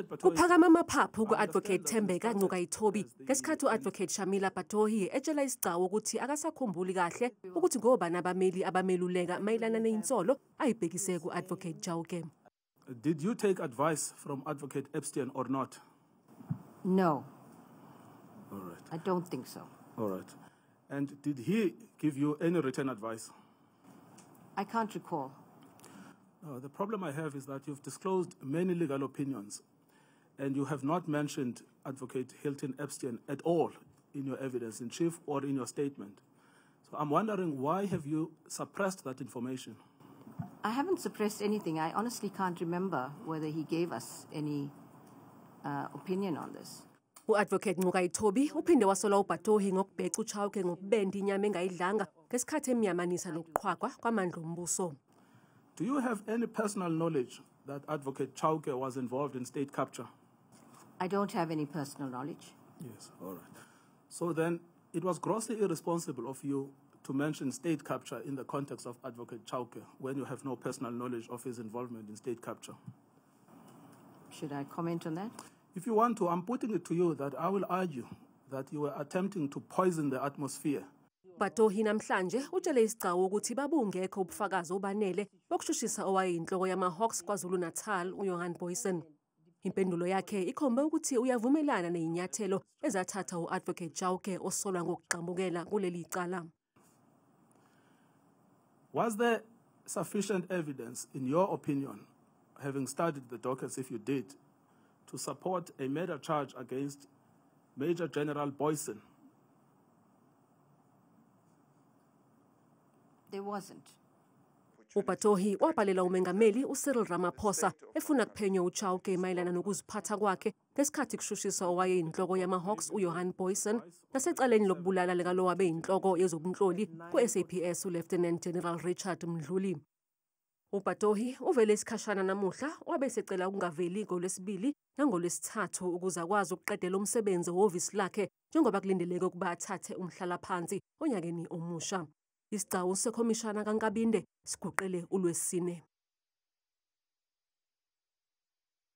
Kuphakama amaphaphu ku-Advocate Thembeka Ncukayithobi ngesikhathi u-Advocate Shamila Batohi etshela isigcawu ukuthi akasakhumbuli kahle ukuthi ngobani abameli abameluleka mayelana neyinsolo ayibhekise ku-Advocate Chauke. Did you take advice from Advocate Epstein or not? No. All right. I don't think so. All right. And did he give you any written advice? I can't recall. The problem I have is that you've disclosed many legal opinions and you have not mentioned Advocate Hilton Epstein at all in your evidence in chief or in your statement. So I'm wondering, why have you suppressed that information? I haven't suppressed anything. I honestly can't remember whether he gave us any opinion on this. U-Advocate Ncukayithobi uphinde wasola uBatohi ngokubheca uChauke ngokubenda inyama engayidlanga ngesikhathi emiyamanisa nokuqhwagwa kwamandla ombuso. Do you have any personal knowledge that Advocate Chauke was involved in state capture? I don't have any personal knowledge. Yes, all right. So then it was grossly irresponsible of you to mention state capture in the context of Advocate Chauke when you have no personal knowledge of his involvement in state capture. Should I comment on that? If you want to, I'm putting it to you that I will argue that you were attempting to poison the atmosphere. Batohi namhlanje utshele isigcawu ukuthi babungekho ubufakazi obanele bokushushisa owayinhloko yama-Hawks KwaZulu-Natal uJohan Booysen. Impendulo yakhe ikhomba ukuthi uyavumelana nezinyathelo ezathatha u-Advocate Chauke osolwa ngokuqhambukela kuleli cala. Was there sufficient evidence, in your opinion, having studied the dockets, if you did, to support a murder charge against Major General Booysen? There wasn't. uBatohi wabhalela umengameli uCyril Ramaphosa efuna kuphenywa uChauke mayelana nokuziphatha kwakhe ngesikhathi kushushisa owayeyinhloko yama-Hawks uJohan Booysen nasecaleni lokubulala lekalo wabeyinhloko yezobunhloli ku-SAPS uLieutenant General Richard Mdluli. uBatohi uvele isikhashana namuhla wabe secela ukungaveli ngolwesibili nangolwesithathu ukuze akwazi ukuqedela umsebenzi wehhovisi lakhe njengoba kulindeleke ukuba athathe umhlalaphansi onyakeni omusha. Isigcawu sekhomishana kaNkabinde siguqele uLwesine.